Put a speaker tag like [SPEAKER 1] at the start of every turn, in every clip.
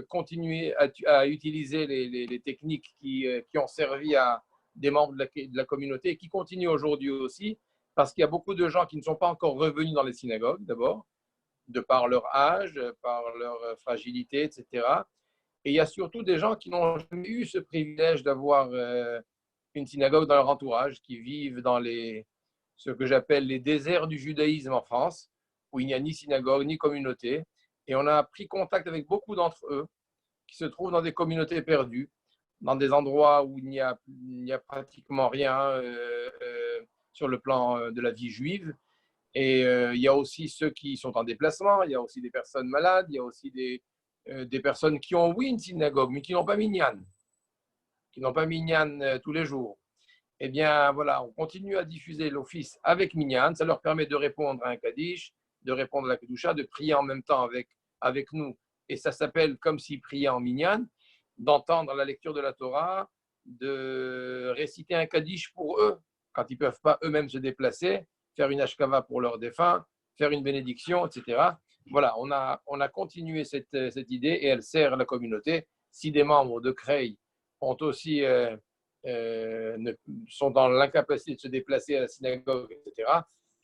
[SPEAKER 1] continuer à utiliser les techniques qui ont servi à des membres de la communauté et qui continuent aujourd'hui aussi, parce qu'il y a beaucoup de gens qui ne sont pas encore revenus dans les synagogues, d'abord, de par leur âge, par leur fragilité, etc. Et il y a surtout des gens qui n'ont jamais eu ce privilège d'avoir une synagogue dans leur entourage, qui vivent dans ce que j'appelle les déserts du judaïsme en France, où il n'y a ni synagogue, ni communauté. Et on a pris contact avec beaucoup d'entre eux qui se trouvent dans des communautés perdues, dans des endroits où il n'y a pratiquement rien sur le plan de la vie juive. Et il y a aussi ceux qui sont en déplacement, il y a aussi des personnes malades, il y a aussi des personnes qui ont, oui, une synagogue, mais qui n'ont pas minyan, tous les jours. Eh bien, voilà, on continue à diffuser l'office avec minyan. Ça leur permet de répondre à un kaddish, de répondre à la kedusha, de prier en même temps avec nous. Et ça s'appelle comme s'ils priaient en minyan, d'entendre la lecture de la Torah, de réciter un kaddish pour eux, quand ils ne peuvent pas eux-mêmes se déplacer, faire une ashkava pour leurs défunts, faire une bénédiction, etc. Voilà, on a continué cette idée et elle sert la communauté. Si des membres de CREI ont aussi, sont dans l'incapacité de se déplacer à la synagogue, etc.,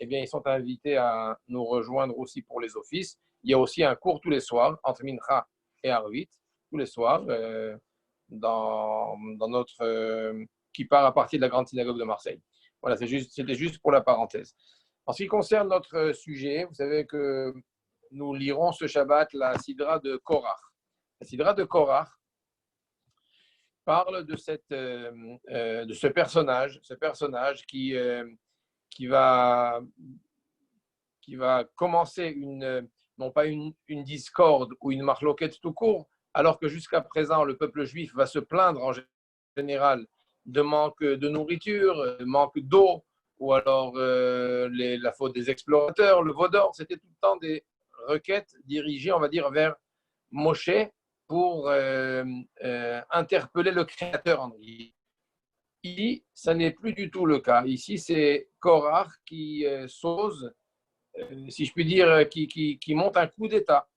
[SPEAKER 1] eh bien, ils sont invités à nous rejoindre aussi pour les offices. Il y a aussi un cours tous les soirs, entre Mincha et Arvit, tous les soirs, dans notre, qui part à partir de la grande synagogue de Marseille. Voilà, c'était juste pour la parenthèse. En ce qui concerne notre sujet, vous savez que nous lirons ce Shabbat la Sidra de Korach. La Sidra de Korach parle de ce personnage qui va commencer non pas une discorde ou une marloquette tout court, alors que jusqu'à présent, le peuple juif va se plaindre en général de manque de nourriture, manque d'eau, ou alors la faute des explorateurs, le veau d'or. C'était tout le temps des requêtes dirigées, on va dire, vers Moshe pour interpeller le Créateur. Ici, ça n'est plus du tout le cas. Ici, c'est Korach qui s'ose, si je puis dire, qui monte un coup d'État,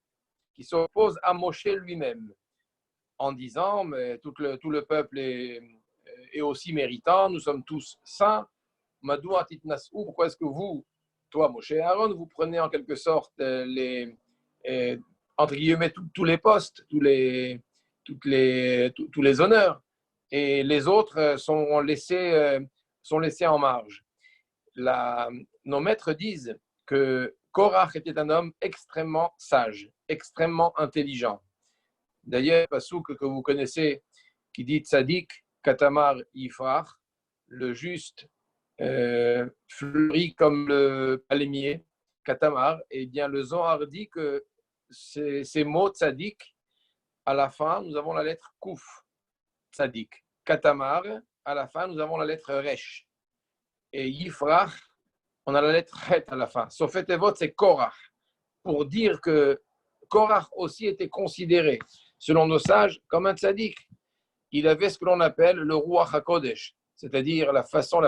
[SPEAKER 1] qui s'oppose à Moshe lui-même, en disant, mais tout le peuple est aussi méritant, nous sommes tous saints. Madou atitnasu, pourquoi est-ce que vous, toi, Moshe et Aaron, vous prenez en quelque sorte entre guillemets, tous les postes, tous les honneurs, et les autres sont laissés en marge. Nos maîtres disent que Korach était un homme extrêmement sage, extrêmement intelligent. D'ailleurs, Passouk que vous connaissez, qui dit Tzadik, Katamar, Yifrach, le juste fleurit comme le palémier, Katamar, et bien le Zohar dit que ces mots Tzadik, à la fin, nous avons la lettre Kouf, Tzadik. Katamar, à la fin, nous avons la lettre Resh. Et Yifrach, on a la lettre Het à la fin. Sofet Evot, c'est Korach. Pour dire que Korach aussi était considéré, selon nos sages, comme un tzaddik. Il avait ce que l'on appelle le Ruach HaKodesh, c'est-à-dire la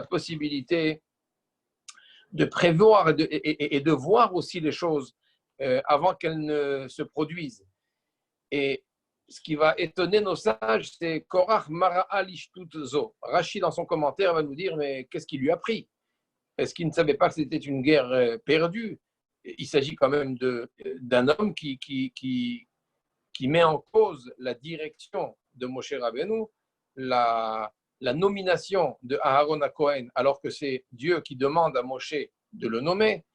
[SPEAKER 1] possibilité de prévoir et de voir aussi les choses avant qu'elles ne se produisent. Et ce qui va étonner nos sages, c'est Korach Mara'a Lishtut Zo. Rachid, dans son commentaire, va nous dire, mais qu'est-ce qui lui a pris? Est-ce qu'il ne savait pas que c'était une guerre perdue? Il s'agit quand même d'un homme qui met en cause la direction de Moshe Rabbeinu, la nomination de Aaron à Cohen, alors que c'est Dieu qui demande à Moshe de le nommer,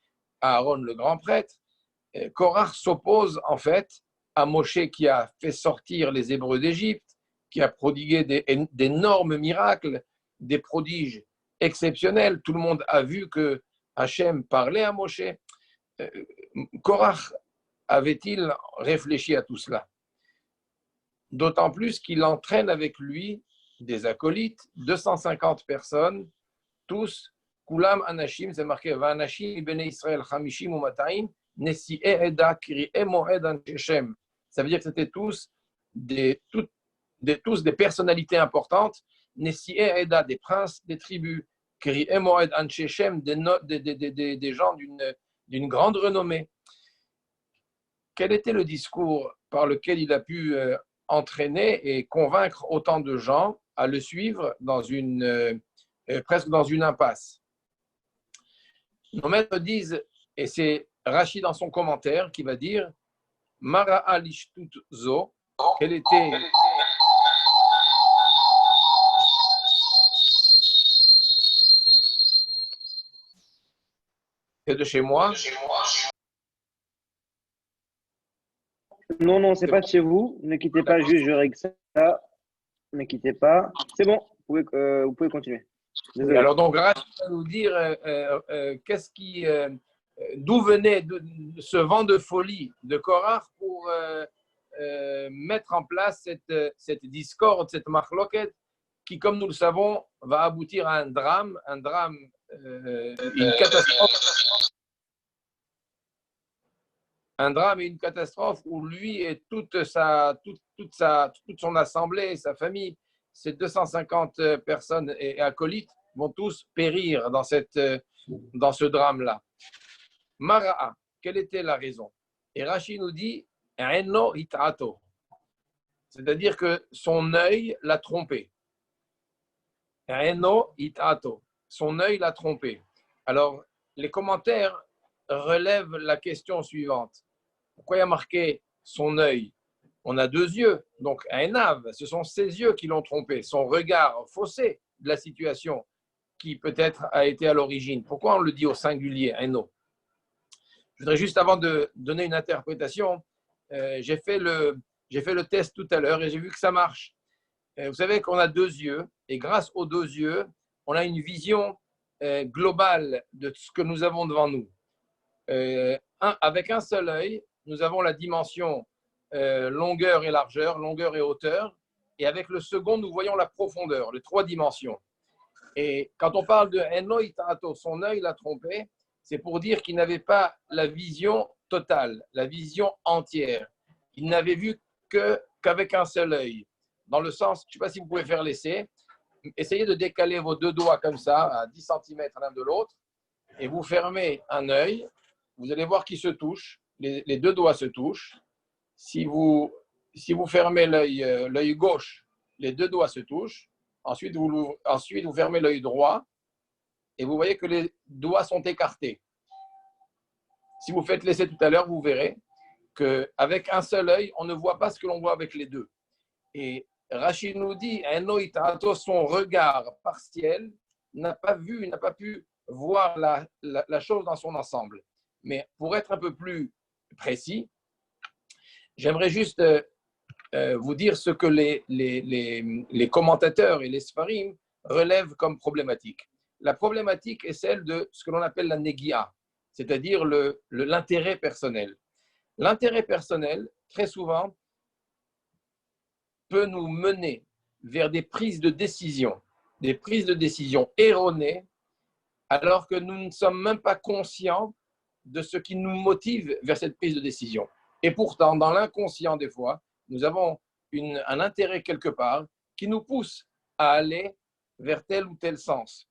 [SPEAKER 1] Aaron le grand prêtre. Korach s'oppose en fait à Moshe qui a fait sortir les Hébreux d'Égypte, qui a prodigué d'énormes miracles, des prodiges exceptionnels. Tout le monde a vu que Hachem parlait à Moshe. Korach avait-il réfléchi à tout cela? D'autant plus qu'il entraîne avec lui des acolytes, 250 personnes, tous, Kulam Anashim, c'est marqué, Va Anashim, Bene Israël, Hamishim ou Mataim, Nesi'e Eda, Kiri'e Moed Anshechem. Ça veut dire que c'était tous des personnalités importantes, Nesi'e Eda, des princes des tribus, Kiri'e Moed Anshechem, des gens d'une grande renommée. Quel était le discours par lequel il a pu entraîner et convaincre autant de gens à le suivre presque dans une impasse. Nos maîtres disent, et c'est Rachid dans son commentaire qui va dire Mara alishtut zo, quelle était de chez moi.
[SPEAKER 2] Non, non, c'est pas de chez vous. Ne quittez pas, juste je règle ça. Ne quittez pas. C'est bon, vous pouvez continuer. Désolé.
[SPEAKER 1] Alors donc Rachid va nous dire d'où venait ce vent de folie de Korach pour mettre en place cette discorde, cette marloquette qui, comme nous le savons, va aboutir à un drame, une catastrophe. Un drame et une catastrophe où lui et toute son assemblée, sa famille, ces 250 personnes et acolytes vont tous périr dans ce drame-là. Mara'a, quelle était la raison? Et Rachid nous dit Enno itato, c'est-à-dire que son œil l'a trompé. Enno itato, son œil l'a trompé. Alors, les commentaires relèvent la question suivante. Pourquoi il y a marqué son œil? On a deux yeux, donc un ave, ce sont ses yeux qui l'ont trompé, son regard faussé de la situation qui peut-être a été à l'origine. Pourquoi on le dit au singulier, Enno? Je voudrais juste, avant de donner une interprétation, j'ai fait le test tout à l'heure et j'ai vu que ça marche. Vous savez qu'on a deux yeux et grâce aux deux yeux, on a une vision globale de ce que nous avons devant nous. Avec un seul œil, nous avons la dimension longueur et largeur, longueur et hauteur. Et avec le second, nous voyons la profondeur, les trois dimensions. Et quand on parle de Enno itato, son œil l'a trompé, c'est pour dire qu'il n'avait pas la vision totale, la vision entière. Il n'avait vu qu'avec un seul œil. Dans le sens, je ne sais pas si vous pouvez faire l'essai, essayez de décaler vos deux doigts comme ça, à 10 cm l'un de l'autre, et vous fermez un œil, vous allez voir qu'ils se touchent, les deux doigts se touchent. Si vous fermez l'œil gauche, les deux doigts se touchent. Ensuite, vous fermez l'œil droit et vous voyez que les doigts sont écartés. Si vous faites l'essai tout à l'heure, vous verrez qu'avec un seul œil, on ne voit pas ce que l'on voit avec les deux. Et Rachid nous dit, son regard partiel n'a pas pu voir la chose dans son ensemble. Mais pour être un peu plus précis, j'aimerais juste vous dire ce que les commentateurs et les Sfarim relèvent comme problématique. La problématique est celle de ce que l'on appelle la négia, c'est-à-dire l'intérêt personnel. L'intérêt personnel, très souvent, peut nous mener vers des prises de décision erronées, alors que nous ne sommes même pas conscients de ce qui nous motive vers cette prise de décision. Et pourtant, dans l'inconscient des fois, nous avons un intérêt quelque part qui nous pousse à aller vers tel ou tel sens.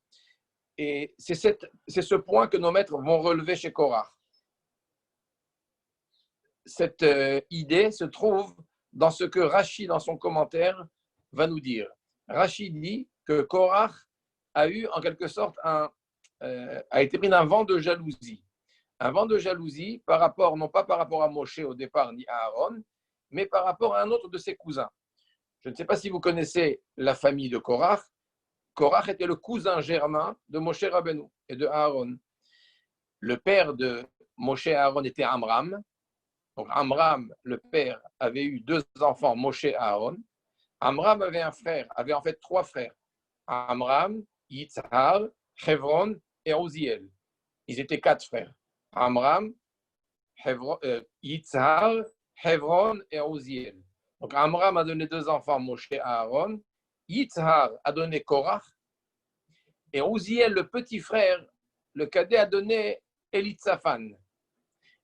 [SPEAKER 1] Et c'est ce point que nos maîtres vont relever chez Korach. Cette idée se trouve dans ce que Rachid, dans son commentaire, va nous dire. Rachid dit que Korach a eu en quelque sorte a été pris d'un vent de jalousie. Un vent de jalousie non pas par rapport à Moshe au départ, ni à Aaron, mais par rapport à un autre de ses cousins. Je ne sais pas si vous connaissez la famille de Korach. Korach était le cousin germain de Moshe Rabbeinu et de Aaron. Le père de Moshe et Aaron était Amram. Donc Amram, le père, avait eu deux enfants, Moshe et Aaron. Amram avait en fait trois frères. Amram, Yitzhar, Hebron et Oziel. Ils étaient quatre frères. Amram, Yitzhar, Hebron et Oziel. Donc Amram a donné deux enfants, Moshe et Aaron. Yitzhar a donné Korach. Et Oziel, le petit frère, le cadet, a donné Elitzaphan.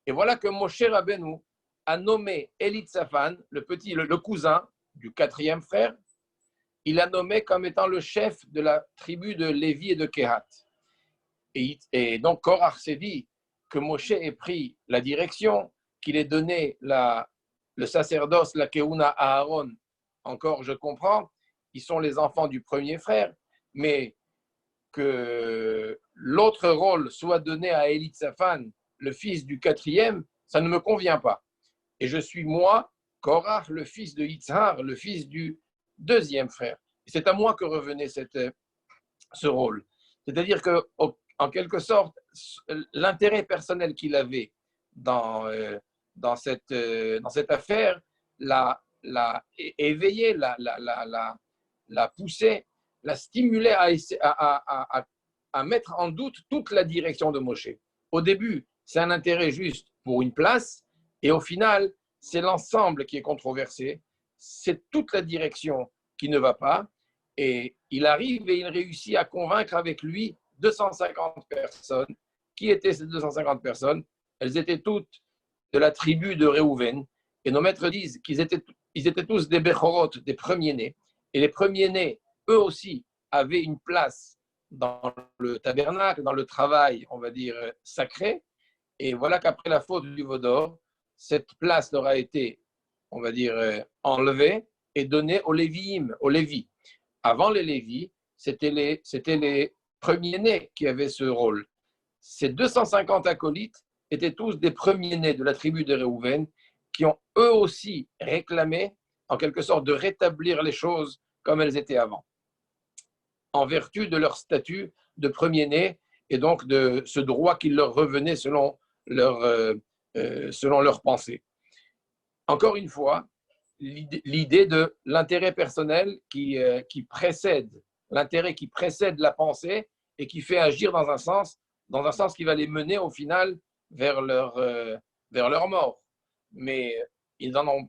[SPEAKER 1] Et voilà que Moshe Rabbeinu a nommé Elitzaphan, le cousin du quatrième frère, il l'a nommé comme étant le chef de la tribu de Lévi et de Kehat. Et donc Korach s'est dit que Moshe ait pris la direction, qu'il ait donné la le sacerdoce, la Keuna à Aaron, encore je comprends, ils sont les enfants du premier frère, mais que l'autre rôle soit donné à Élitsaphan, le fils du quatrième, ça ne me convient pas. Et je suis moi, Korach, le fils de Yitzhar, le fils du deuxième frère. Et c'est à moi que revenait ce rôle. C'est-à-dire que, en quelque sorte, l'intérêt personnel qu'il avait dans cette affaire l'a éveillé, l'a poussé, l'a stimulé à mettre en doute toute la direction de Moshe. Au début, c'est un intérêt juste pour une place, et au final, c'est l'ensemble qui est controversé, c'est toute la direction qui ne va pas, et il arrive et il réussit à convaincre avec lui 250 personnes. Qui étaient ces 250 personnes? Elles étaient toutes de la tribu de Réhouven, et nos maîtres disent qu'ils étaient tous des Bechorot, des premiers-nés, et les premiers-nés, eux aussi, avaient une place dans le tabernacle, dans le travail, on va dire, sacré, et voilà qu'après la faute du Vaudor, cette place leur a été, on va dire, enlevée et donnée aux Lévi'im, aux Lévis. Avant les Lévis, c'était les premiers-nés qui avaient ce rôle. Ces 250 acolytes étaient tous des premiers-nés de la tribu de Réhouven qui ont eux aussi réclamé, en quelque sorte, de rétablir les choses comme elles étaient avant, en vertu de leur statut de premiers-nés et donc de ce droit qui leur revenait selon leur pensée. Encore une fois, l'idée de l'intérêt personnel qui précède, l'intérêt qui précède la pensée et qui fait agir dans un sens qui va les mener au final vers leur mort. Mais ils n'ont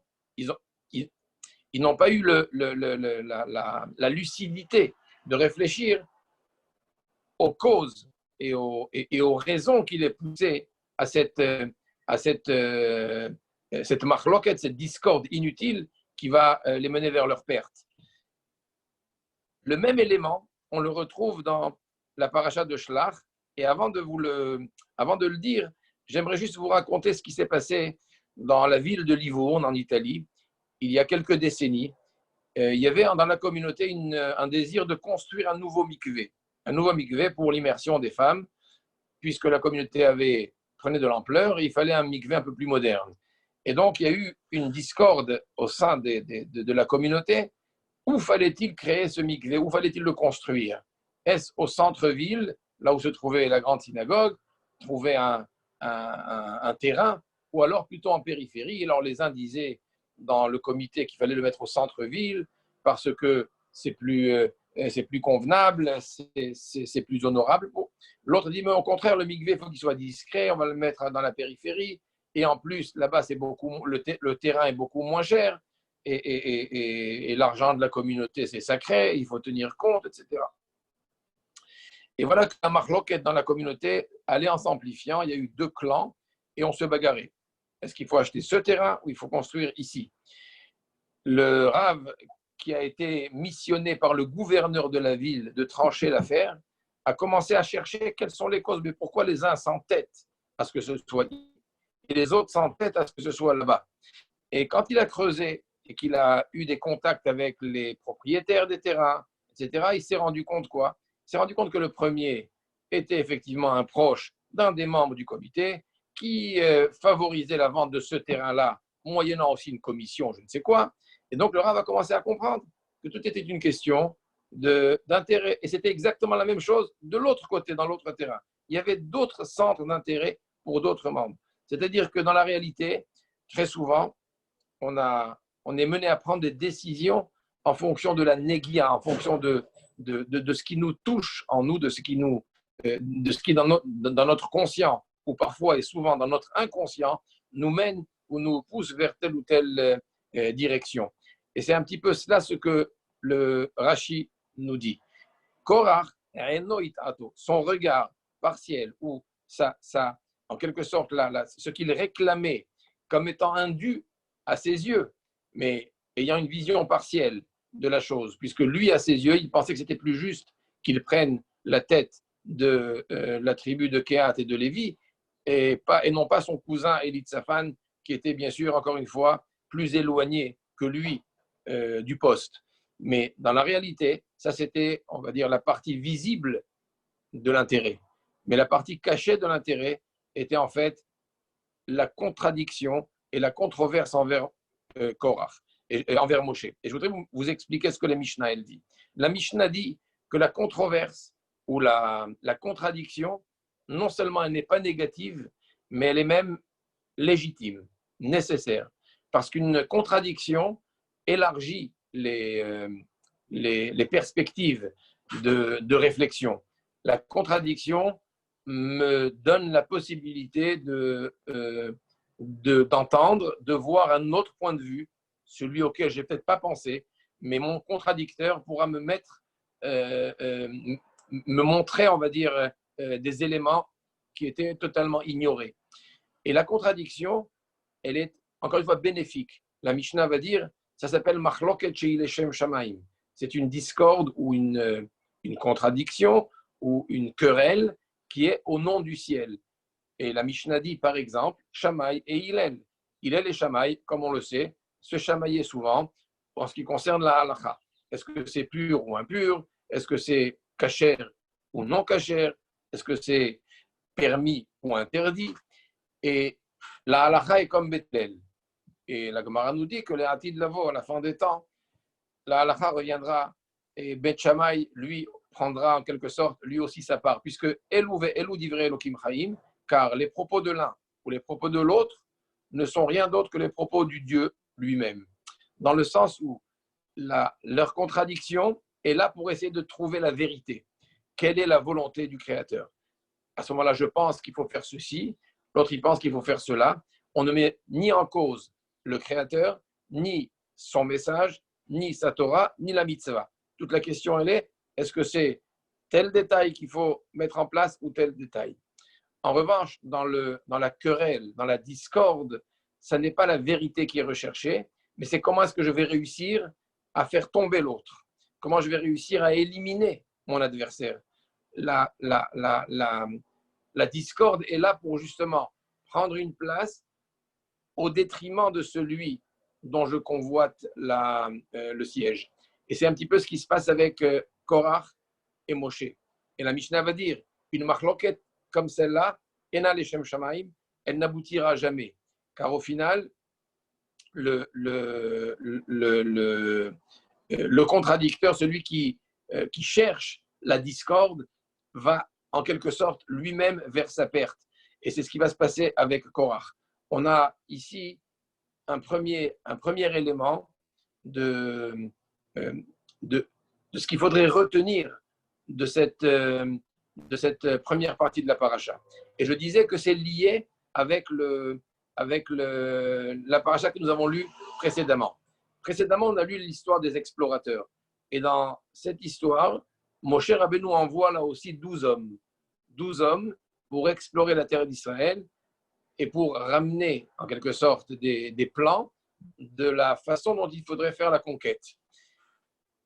[SPEAKER 1] pas eu la lucidité de réfléchir aux causes et aux raisons qui les poussaient à cette marloquette, cette discorde inutile qui va les mener vers leur perte. Le même élément, on le retrouve dans la paracha de Shlach. Et avant de le dire, j'aimerais juste vous raconter ce qui s'est passé dans la ville de Livourne, en Italie, il y a quelques décennies. Il y avait dans la communauté un désir de construire un nouveau mikvé pour l'immersion des femmes, puisque la communauté prenait de l'ampleur, il fallait un mikvé un peu plus moderne. Et donc, il y a eu une discorde au sein de la communauté. Où fallait-il créer ce mikvé? Où fallait-il le construire? Est-ce au centre-ville, là où se trouvait la grande synagogue, trouver un terrain, ou alors plutôt en périphérie? Alors, les uns disaient dans le comité qu'il fallait le mettre au centre-ville parce que c'est plus convenable, c'est plus honorable. Bon. L'autre dit, mais au contraire, le mikvé, il faut qu'il soit discret, on va le mettre dans la périphérie. Et en plus, là-bas, le terrain est beaucoup moins cher et l'argent de la communauté, c'est sacré, il faut tenir compte, etc. Et voilà que la marloquette dans la communauté allait en s'amplifiant. Il y a eu deux clans et on se bagarrait. Est-ce qu'il faut acheter ce terrain ou il faut construire ici? Le Rav, qui a été missionné par le gouverneur de la ville de trancher l'affaire, a commencé à chercher quelles sont les causes, mais pourquoi les uns s'entêtent à ce que ce soit ici et les autres s'entêtent à ce que ce soit là-bas. Et quand il a creusé et qu'il a eu des contacts avec les propriétaires des terrains, etc., il s'est rendu compte quoi? Il s'est rendu compte que le premier était effectivement un proche d'un des membres du comité qui favorisait la vente de ce terrain-là, moyennant aussi une commission, je ne sais quoi. Et donc le Rav a commencé à comprendre que tout était une question d'intérêt. Et c'était exactement la même chose de l'autre côté, dans l'autre terrain. Il y avait d'autres centres d'intérêt pour d'autres membres. C'est-à-dire que dans la réalité, très souvent, on est mené à prendre des décisions en fonction de la négia, en fonction de ce qui nous touche en nous, de ce qui est dans notre conscient, ou parfois et souvent dans notre inconscient, nous mène ou nous pousse vers telle ou telle direction. Et c'est un petit peu cela ce que le Rashi nous dit. Korach, son regard partiel, ou en quelque sorte, ce qu'il réclamait comme étant indu à ses yeux, mais ayant une vision partielle de la chose, puisque lui, à ses yeux, il pensait que c'était plus juste qu'il prenne la tête de la tribu de Kehat et de Lévi, et non pas son cousin Élitsaphan, qui était bien sûr, encore une fois, plus éloignés que lui du poste. Mais dans la réalité, ça c'était, on va dire, la partie visible de l'intérêt. Mais la partie cachée de l'intérêt était en fait la contradiction et la controverse envers Korach et envers Moshe. Et je voudrais vous expliquer ce que la Mishnah elle dit. La Mishnah dit que la controverse ou la contradiction, non seulement elle n'est pas négative, mais elle est même légitime, nécessaire. Parce qu'une contradiction élargit les perspectives de réflexion. La contradiction me donne la possibilité d'entendre, de voir un autre point de vue, celui auquel je n'ai peut-être pas pensé, mais mon contradicteur pourra me montrer, on va dire, des éléments qui étaient totalement ignorés. Et la contradiction, elle est encore une fois bénéfique. La Mishnah va dire, ça s'appelle machloket shehi leshem shamaim. C'est une discorde ou une contradiction ou une querelle qui est au nom du ciel. Et la Mishnah dit, par exemple, Shamaï et Hillel. Hillel et Shamaï, comme on le sait, se chamailler souvent en ce qui concerne la halakha. Est-ce que c'est pur ou impur? Est-ce que c'est kasher ou non kasher? Est-ce que c'est permis ou interdit? Et la halakha est comme Bethel. Et la Gemara nous dit que les Hatid Lavo, à la fin des temps, la halakha reviendra et Beth Shammai, lui, prendra en quelque sorte lui aussi sa part, puisque Elou divrei Elokim Chaim, car les propos de l'un ou les propos de l'autre ne sont rien d'autre que les propos du Dieu lui-même, dans le sens où leur contradiction est là pour essayer de trouver la vérité. Quelle est la volonté du Créateur? À ce moment-là, je pense qu'il faut faire ceci, l'autre il pense qu'il faut faire cela. On ne met ni en cause le Créateur, ni son message, ni sa Torah, ni la mitzvah. Toute la question, elle est, est-ce que c'est tel détail qu'il faut mettre en place ou tel détail? En revanche, dans la querelle, dans la discorde, ce n'est pas la vérité qui est recherchée, mais c'est comment est-ce que je vais réussir à faire tomber l'autre, comment je vais réussir à éliminer mon adversaire. La discorde est là pour justement prendre une place au détriment de celui dont je convoite le siège. Et c'est un petit peu ce qui se passe avec Korach et Moshe. Et la Mishnah va dire, une machloket comme celle-là, Ena Leshem Shamaim, elle n'aboutira jamais. Car au final, le contradicteur, celui qui cherche la discorde, va en quelque sorte lui-même vers sa perte. Et c'est ce qui va se passer avec Korach. On a ici un premier élément de ce qu'il faudrait retenir de cette première partie de la paracha. Et je disais que c'est lié avec la paracha que nous avons lue précédemment. Précédemment, on a lu l'histoire des explorateurs. Et dans cette histoire, Moshe Rabbeinu envoie là aussi 12 hommes. 12 hommes pour explorer la terre d'Israël et pour ramener en quelque sorte des plans de la façon dont il faudrait faire la conquête.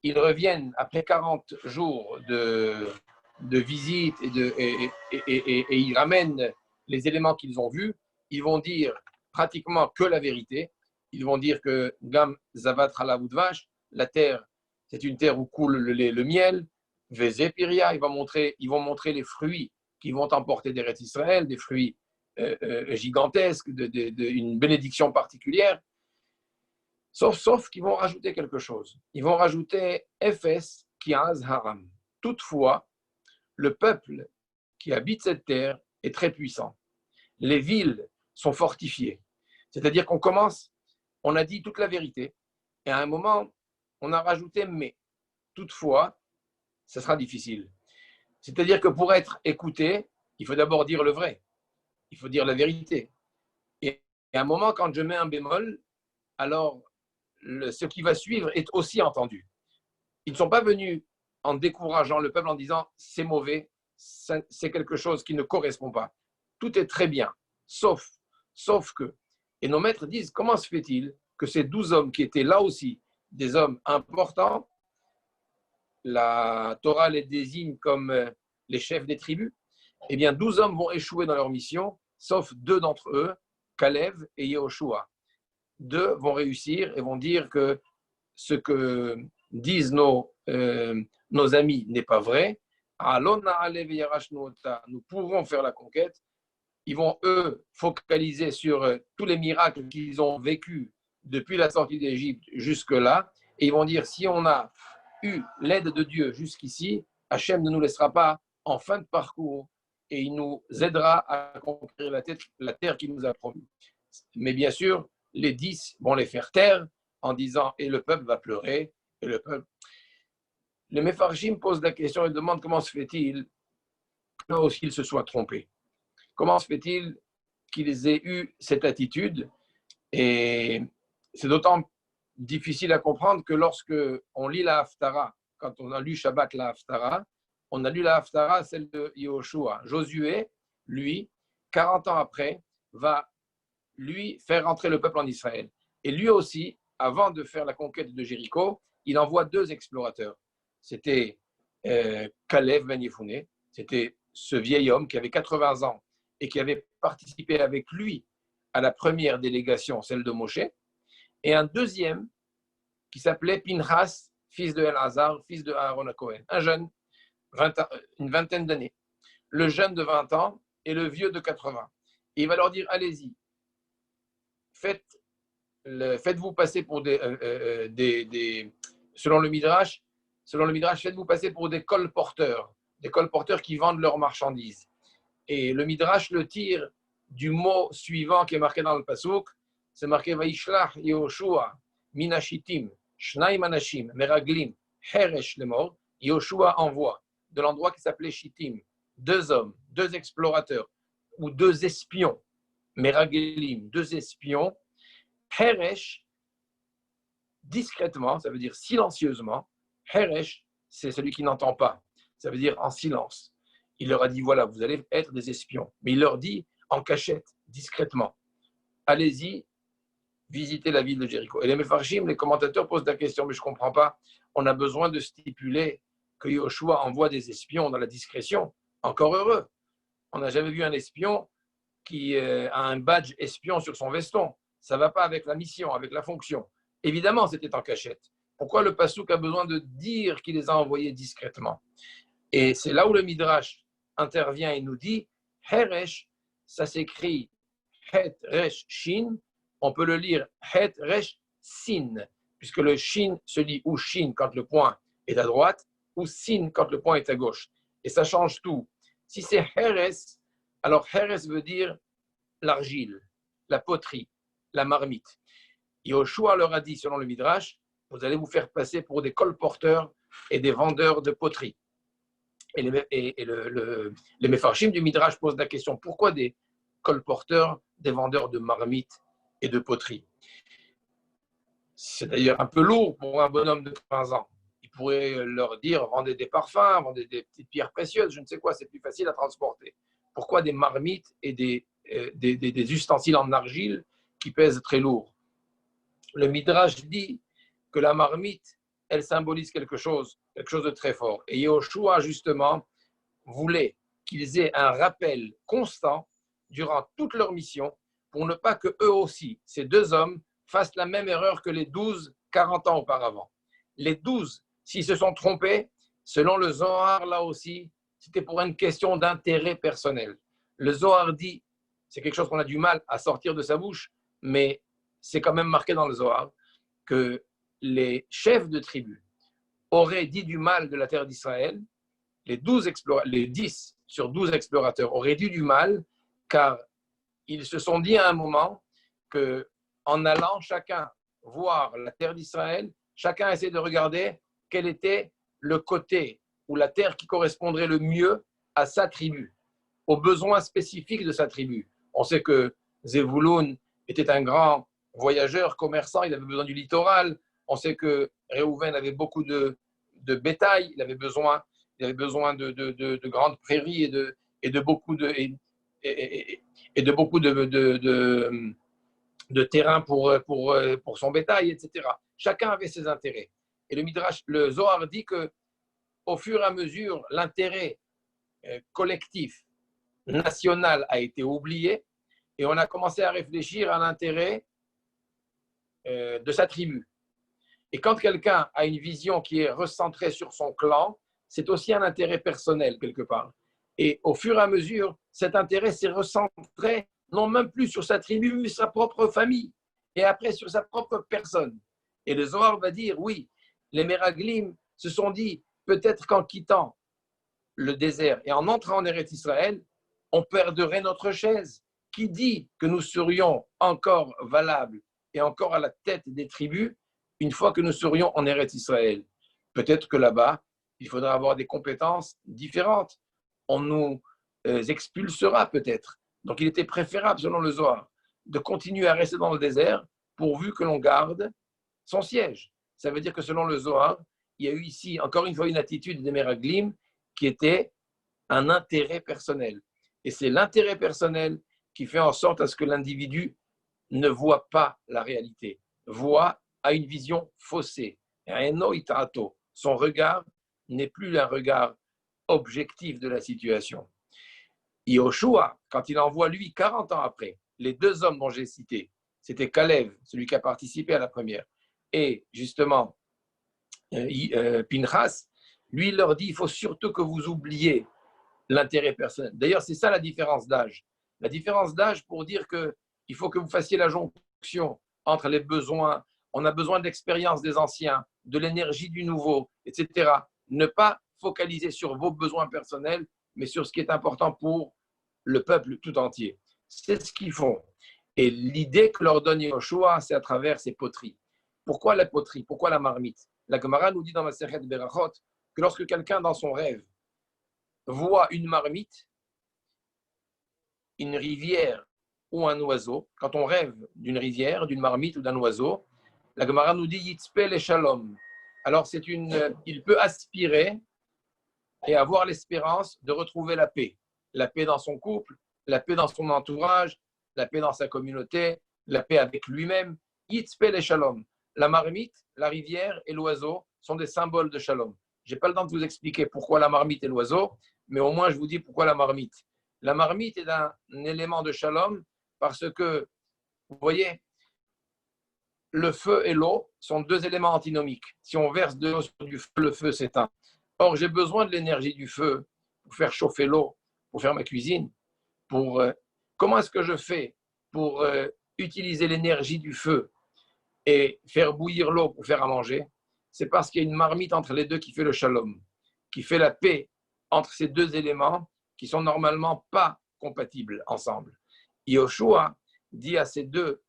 [SPEAKER 1] Ils reviennent après 40 jours de visite et ils ramènent les éléments qu'ils ont vus. Ils vont dire pratiquement que la vérité. Ils vont dire que Gam Zavat Halav Udvash, la terre, c'est une terre où coule le miel. Vezé Piria, ils vont montrer les fruits qui vont emporter d'Eretz Israël, des fruits gigantesques, une bénédiction particulière. Sauf qu'ils vont rajouter quelque chose. Ils vont rajouter Ephes Kiaz Haram. Toutefois, le peuple qui habite cette terre est très puissant. Les villes sont fortifiées. C'est-à-dire on a dit toute la vérité, et à un moment, on a rajouté mais. Toutefois, ça sera difficile. C'est-à-dire que pour être écouté, il faut d'abord dire le vrai. Il faut dire la vérité. Et à un moment, quand je mets un bémol, alors ce qui va suivre est aussi entendu. Ils ne sont pas venus en décourageant le peuple en disant c'est mauvais, c'est quelque chose qui ne correspond pas. Tout est très bien, sauf que. Et nos maîtres disent comment se fait-il que ces 12 hommes qui étaient là aussi des hommes importants, la Torah les désigne comme les chefs des tribus, eh bien 12 hommes vont échouer dans leur mission, sauf 2 d'entre eux, Kalev et Yehoshua. deux vont réussir et vont dire que ce que disent nos amis n'est pas vrai. Nous pouvons faire la conquête. Ils vont, eux, focaliser sur tous les miracles qu'ils ont vécus depuis la sortie d'Égypte jusque-là. Et ils vont dire, si on a eu l'aide de Dieu jusqu'ici, Hachem ne nous laissera pas en fin de parcours et il nous aidera à conquérir la terre qu'il nous a promis. Mais bien sûr, les 10 vont les faire taire en disant, et le peuple va pleurer, et le peuple... Le Mefarshim pose la question et demande comment se fait-il qu'ils se soient trompés. Comment se fait-il qu'ils aient eu cette attitude? Et c'est d'autant difficile à comprendre que lorsque on lit la Haftara, quand on a lu Shabbat la Haftara, on a lu la Haftara, celle de Yehoshua. Josué, lui, 40 ans après, va lui faire rentrer le peuple en Israël. Et lui aussi, avant de faire la conquête de Jéricho, il envoie 2 explorateurs. C'était Kalev Ben Yefouné, c'était ce vieil homme qui avait 80 ans et qui avait participé avec lui à la première délégation, celle de Moshe, et un deuxième qui s'appelait Pinchas, fils de Elazar, fils de Aaron à Cohen, un jeune, une vingtaine d'années. Le jeune de 20 ans et le vieux de 80. Et il va leur dire, allez-y, faites-vous passer pour selon le Midrash, faites-vous passer pour des colporteurs qui vendent leurs marchandises. Et le Midrash le tire du mot suivant qui est marqué dans le Pasuk, c'est marqué Vaishlach Yehoshua Minashitim Shnaim Anashim Meraglim Heresh Lemor. Yehoshua envoie de l'endroit qui s'appelait Shittim 2 hommes, 2 explorateurs ou 2 espions, Meraglim, 2 espions. Heresh, discrètement, ça veut dire silencieusement. Heresh, c'est celui qui n'entend pas, ça veut dire en silence. Il leur a dit, voilà, vous allez être des espions. Mais il leur dit en cachette, discrètement, allez-y, visitez la ville de Jéricho. Et les Mefarshim, les commentateurs posent la question, mais je ne comprends pas. On a besoin de stipuler que Yoshua envoie des espions dans la discrétion. Encore heureux. On n'a jamais vu un espion qui a un badge espion sur son veston. Ça ne va pas avec la mission, avec la fonction. Évidemment, c'était en cachette. Pourquoi le Passouk a besoin de dire qu'il les a envoyés discrètement? Et c'est là où le Midrash intervient et nous dit Heresh, ça s'écrit Het Resh Shin, on peut le lire Het Resh Sin, puisque le Shin se lit ou Shin quand le point est à droite, ou Sin quand le point est à gauche. Et ça change tout. Si c'est Heres, alors Heres veut dire l'argile, la poterie, la marmite. Yoshua leur a dit, selon le Midrash, vous allez vous faire passer pour des colporteurs et des vendeurs de poterie. Et les Mefarshim du Midrash posent la question, pourquoi des colporteurs, des vendeurs de marmites et de poterie? C'est d'ailleurs un peu lourd pour un bonhomme de 15 ans. Il pourrait leur dire, vendez des parfums, vendez des petites pierres précieuses, je ne sais quoi, c'est plus facile à transporter. Pourquoi des marmites et des ustensiles en argile qui pèsent très lourd? Le Midrash dit que la marmite, elle symbolise quelque chose de très fort. Et Yehoshua, justement, voulait qu'ils aient un rappel constant durant toute leur mission pour ne pas que eux aussi, ces 2 hommes, fassent la même erreur que les 12, 40 ans auparavant. Les 12, s'ils se sont trompés, selon le Zohar, là aussi, c'était pour une question d'intérêt personnel. Le Zohar dit, c'est quelque chose qu'on a du mal à sortir de sa bouche, mais c'est quand même marqué dans le Zohar, que les chefs de tribus auraient dit du mal de la terre d'Israël, les 10 sur 12 explorateurs auraient dit du mal, car ils se sont dit à un moment qu'en allant chacun voir la terre d'Israël, chacun essaie de regarder quel était le côté ou la terre qui correspondrait le mieux à sa tribu, aux besoins spécifiques de sa tribu. On sait que Zevulun était un grand voyageur, commerçant, il avait besoin du littoral. On sait que Réhouven avait beaucoup de bétail, il avait besoin de grandes prairies et de beaucoup de terrain pour son bétail, etc. Chacun avait ses intérêts. Et le Zohar dit qu'au fur et à mesure, l'intérêt collectif, national a été oublié et on a commencé à réfléchir à l'intérêt de sa tribu. Et quand quelqu'un a une vision qui est recentrée sur son clan, c'est aussi un intérêt personnel quelque part. Et au fur et à mesure, cet intérêt s'est recentré non même plus sur sa tribu, mais sa propre famille, et après sur sa propre personne. Et le Zohar va dire, oui, les Meraglim se sont dit, peut-être qu'en quittant le désert et en entrant en Eretz Israël, on perdrait notre chaise. Qui dit que nous serions encore valables et encore à la tête des tribus une fois que nous serions en Eretz Israël? Peut-être que là-bas, il faudra avoir des compétences différentes. On nous expulsera peut-être. Donc il était préférable, selon le Zohar, de continuer à rester dans le désert pourvu que l'on garde son siège. Ça veut dire que selon le Zohar, il y a eu ici, encore une fois, une attitude des Meraglim qui était un intérêt personnel. Et c'est l'intérêt personnel qui fait en sorte à ce que l'individu ne voit pas la réalité, voit à une vision faussée. Son regard n'est plus un regard objectif de la situation. Yoshua, quand il envoie lui 40 ans après, les deux hommes dont j'ai cité, c'était Kalev, celui qui a participé à la première, et justement Pinchas, lui il leur dit, il faut surtout que vous oubliez l'intérêt personnel. D'ailleurs, c'est ça la différence d'âge. La différence d'âge pour dire qu'il faut que vous fassiez la jonction entre les besoins, on a besoin de l'expérience des anciens, de l'énergie du nouveau, etc. Ne pas focaliser sur vos besoins personnels, mais sur ce qui est important pour le peuple tout entier. C'est ce qu'ils font. Et l'idée que leur donne Yoshua, c'est à travers ces poteries. Pourquoi la poterie? Pourquoi la marmite? La Gemara nous dit dans Masechet Berachot que lorsque quelqu'un dans son rêve voit une marmite, une rivière ou un oiseau, quand on rêve d'une rivière, d'une marmite ou d'un oiseau, la Gemara nous dit Yitzpel et Shalom. Alors il peut aspirer et avoir l'espérance de retrouver la paix. La paix dans son couple, la paix dans son entourage, la paix dans sa communauté, la paix avec lui-même. Yitzpel et Shalom. La marmite, la rivière et l'oiseau sont des symboles de Shalom. Je n'ai pas le temps de vous expliquer pourquoi la marmite et l'oiseau, mais au moins je vous dis pourquoi la marmite. La marmite est un élément de Shalom parce que, vous voyez, le feu et l'eau sont deux éléments antinomiques. Si on verse de l'eau sur du feu, le feu s'éteint. Or, j'ai besoin de l'énergie du feu pour faire chauffer l'eau, pour faire ma cuisine. Comment est-ce que je fais pour utiliser l'énergie du feu et faire bouillir l'eau pour faire à manger? C'est parce qu'il y a une marmite entre les deux qui fait le shalom, qui fait la paix entre ces deux éléments qui sont normalement pas compatibles ensemble. Yoshua dit à ces deux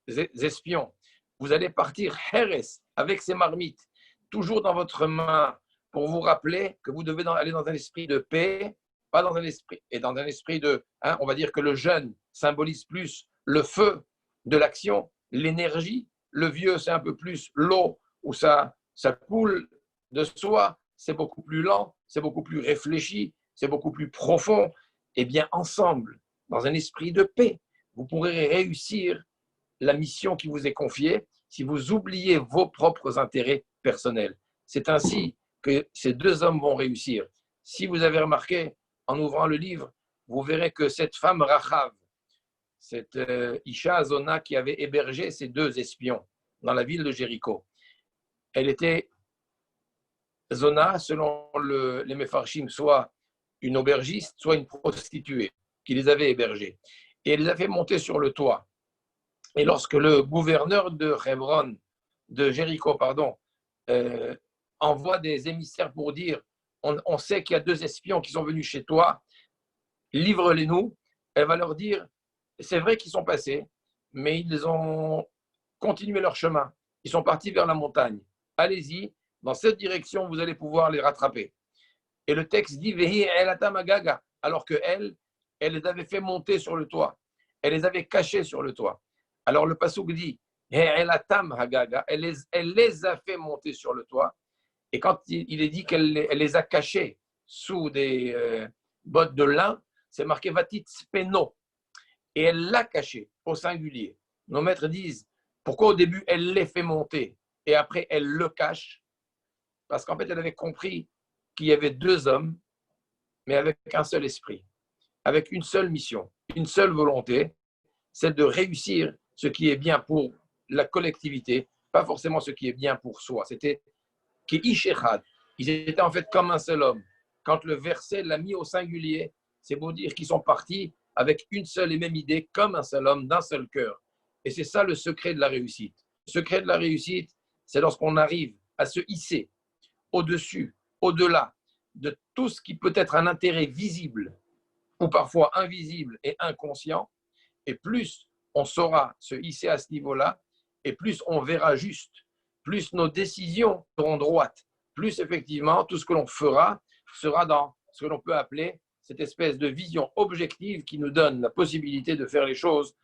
[SPEAKER 1] espions, vous allez partir Heres avec ces marmites, toujours dans votre main, pour vous rappeler que vous devez aller dans un esprit de paix, pas dans un esprit, et dans un esprit de, on va dire que le jeune symbolise plus le feu de l'action, l'énergie, le vieux c'est un peu plus l'eau où ça coule de soi, c'est beaucoup plus lent, c'est beaucoup plus réfléchi, c'est beaucoup plus profond. Eh bien, ensemble, dans un esprit de paix, vous pourrez réussir la mission qui vous est confiée si vous oubliez vos propres intérêts personnels. C'est ainsi que ces deux hommes vont réussir. Si vous avez remarqué, en ouvrant le livre, vous verrez que cette femme Rachav, cette Isha Azona qui avait hébergé ces deux espions dans la ville de Jéricho, elle était Zona, selon les Mefarshim, soit une aubergiste, soit une prostituée qui les avait hébergés. Et elle les a fait monter sur le toit. Et lorsque le gouverneur de Hebron, de Jéricho, envoie des émissaires pour dire on sait qu'il y a deux espions qui sont venus chez toi, livre-les-nous, elle va leur dire c'est vrai qu'ils sont passés, mais ils ont continué leur chemin. Ils sont partis vers la montagne. Allez-y, dans cette direction, vous allez pouvoir les rattraper. Et le texte dit Vehi el atam agaga, alors qu'elle les avait fait monter sur le toit. Elle les avait cachés sur le toit. Alors le passouk dit el atam agaga, elle les a fait monter sur le toit. Et quand il est dit qu'elle les a cachés sous des bottes de lin, c'est marqué vatit speno. Et elle l'a caché au singulier. Nos maîtres disent pourquoi au début elle les fait monter et après elle le cache? Parce qu'en fait elle avait compris qu'il y avait deux hommes, mais avec un seul esprit, avec une seule mission, une seule volonté, c'est de réussir ce qui est bien pour la collectivité, pas forcément ce qui est bien pour soi. C'était qui ish echad. Ils étaient en fait comme un seul homme. Quand le verset l'a mis au singulier, c'est pour dire qu'ils sont partis avec une seule et même idée, comme un seul homme, d'un seul cœur. Et c'est ça le secret de la réussite. Le secret de la réussite, c'est lorsqu'on arrive à se hisser au-dessus, au-delà de tout ce qui peut être un intérêt visible ou parfois invisible et inconscient, et plus on saura se hisser à ce niveau-là, et plus on verra juste, plus nos décisions seront droites, plus effectivement tout ce que l'on fera sera dans ce que l'on peut appeler cette espèce de vision objective qui nous donne la possibilité de faire les choses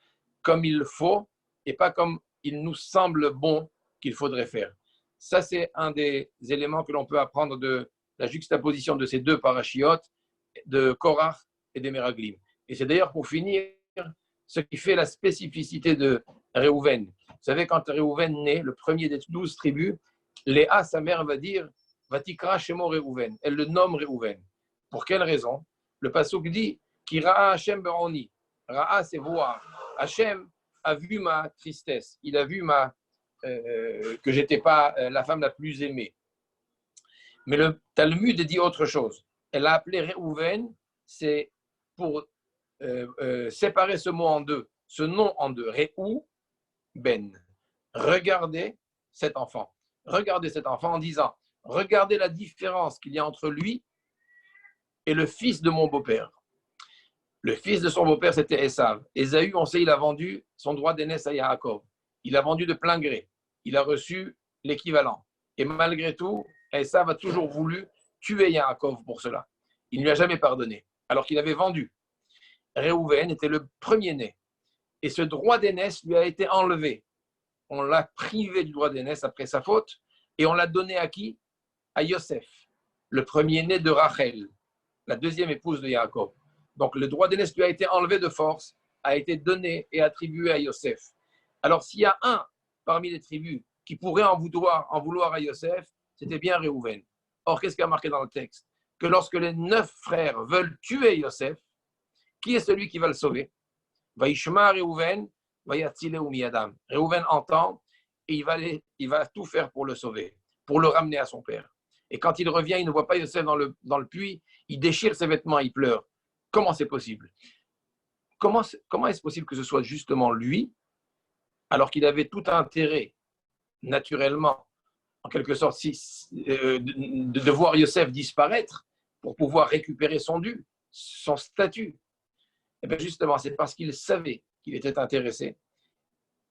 [SPEAKER 1] comme il faut et pas comme il nous semble bon qu'il faudrait faire. Ça, c'est un des éléments que l'on peut apprendre de la juxtaposition de ces deux parachiotes, de Korach et des Meraglim. Et c'est d'ailleurs pour finir ce qui fait la spécificité de Réhouven. Vous savez, quand Réhouven naît, le premier des 12 tribus, Léa, sa mère, va dire Vatikra Shemo Réhouven. Elle le nomme Réhouven. Pour quelle raison? Le passouk dit Kira Hashem Beroni. Ra'a, c'est voir. Hashem a vu ma tristesse. Il a vu que j'étais pas la femme la plus aimée. Mais le Talmud dit autre chose. Elle a appelé Réhouven, c'est pour séparer ce mot en deux, ce nom en deux. Réhou, Ben. Regardez cet enfant. Regardez cet enfant en disant, regardez la différence qu'il y a entre lui et le fils de mon beau-père. Le fils de son beau-père, c'était Esav. Ésaü, on sait, il a vendu son droit d'aînesse à Yaakov. Il a vendu de plein gré. Il a reçu l'équivalent. Et malgré tout, Esav a toujours voulu tuer Yaakov pour cela. Il ne lui a jamais pardonné, alors qu'il avait vendu. Réhouven était le premier-né. Et ce droit d'aînesse lui a été enlevé. On l'a privé du droit d'aînesse après sa faute, et on l'a donné à qui? À Yosef, le premier-né de Rachel, la deuxième épouse de Yaakov. Donc le droit d'aînesse lui a été enlevé de force, a été donné et attribué à Yosef. Alors s'il y a un parmi les tribus qui pourrait en vouloir à Yosef, c'était bien Réhouven. Or, qu'est-ce qu'il y a marqué dans le texte? Que lorsque les 9 frères veulent tuer Yosef, qui est celui qui va le sauver? Vaishma Réhouven, Vayatzileu miyadam. Réhouven entend et il va tout faire pour le sauver, pour le ramener à son père. Et quand il revient, il ne voit pas Yosef dans le puits, il déchire ses vêtements, il pleure. Comment c'est possible? Comment est-ce possible que ce soit justement lui, alors qu'il avait tout intérêt, naturellement, en quelque sorte, de voir Yosef disparaître pour pouvoir récupérer son dû, son statut? Et bien justement, c'est parce qu'il savait qu'il était intéressé,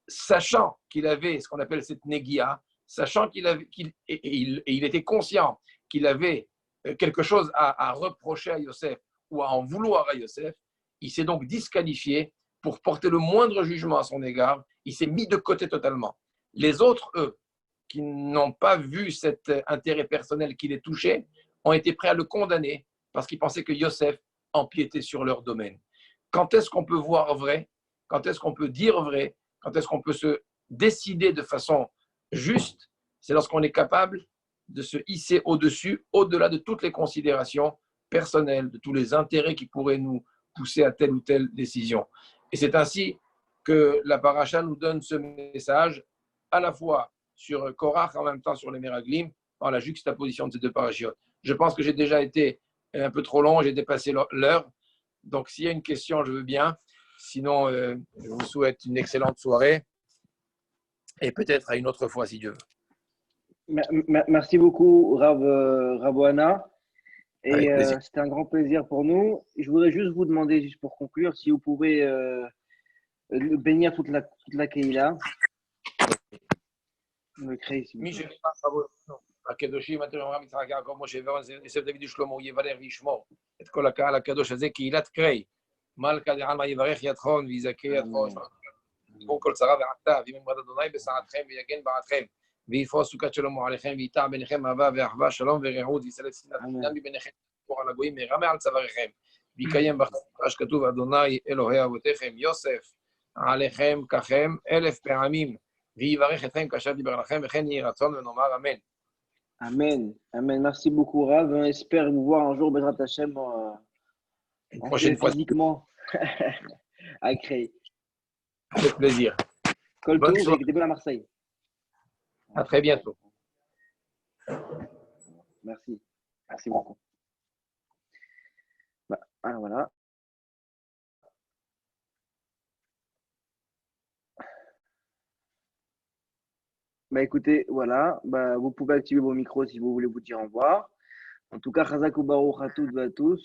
[SPEAKER 1] sachant qu'il avait ce qu'on appelle cette négia, sachant il était conscient qu'il avait quelque chose à reprocher à Yosef ou à en vouloir à Yosef, il s'est donc disqualifié pour porter le moindre jugement à son égard. Il s'est mis de côté totalement. Les autres, eux, qui n'ont pas vu cet intérêt personnel qui les touchait, ont été prêts à le condamner parce qu'ils pensaient que Yosef empiétait sur leur domaine. Quand est-ce qu'on peut voir vrai? Quand est-ce qu'on peut dire vrai? Quand est-ce qu'on peut se décider de façon juste? C'est lorsqu'on est capable de se hisser au-dessus, au-delà de toutes les considérations personnelles, de tous les intérêts qui pourraient nous pousser à telle ou telle décision. Et c'est ainsi que la paracha nous donne ce message, à la fois sur Korach, en même temps sur les Meraglim, par la juxtaposition de ces deux parachiotes. Je pense que j'ai déjà été un peu trop long, j'ai dépassé l'heure. Donc, s'il y a une question, je veux bien. Sinon, je vous souhaite une excellente soirée et peut-être à une autre fois, si Dieu veut.
[SPEAKER 2] Merci beaucoup, Rabouana. Et c'était un grand plaisir pour nous. Je voudrais juste vous demander, juste pour conclure, si vous pouvez bénir toute la Keïla. Le créer, s'il vous plaît.
[SPEAKER 1] הקדושים, אברהם, יצחק, יעקב, משה ואהרון, יוסף, דוד ושלמה, הוא יברך וישמור את כל הקהל הקדוש הזה, קהילת קרי. מלכה דעלמא יברך ידכון ויזכה ידכון. ישמור כל צרה ועתה, ויאמר אדוני בשעתכם ויגן בעדכם, ויפרוס סוכת שלמה עליכם, ויטע ביניכם אהבה ואחווה, שלום ורעות, ויסלק שנאת חינם מביניכם, וישמור על הגויים מהרה מעל צוואריכם, ויקיים בכם מה שכתוב, אדוני אלוהי אבותיכם, יוסף עליכם ככם 1000 פעמים, ויברך אתכם כאשר דיבר לכם, וכן יהי רצון ונאמר אמן.
[SPEAKER 2] Amen. Amen. Merci beaucoup, Rav. On espère vous voir un jour, Bezrat Hashem,
[SPEAKER 1] Une prochaine fois.
[SPEAKER 2] Physiquement à créer.
[SPEAKER 1] Avec plaisir.
[SPEAKER 2] Kol
[SPEAKER 1] Bonne
[SPEAKER 2] Tov
[SPEAKER 1] soirée.
[SPEAKER 2] et Gdebel à Marseille.
[SPEAKER 1] À très bientôt.
[SPEAKER 2] Merci. Merci beaucoup. Alors voilà. Écoutez, voilà. Vous pouvez activer vos micros si vous voulez vous dire au revoir. En tout cas, Chazak ou Baruch à toutes et à tous.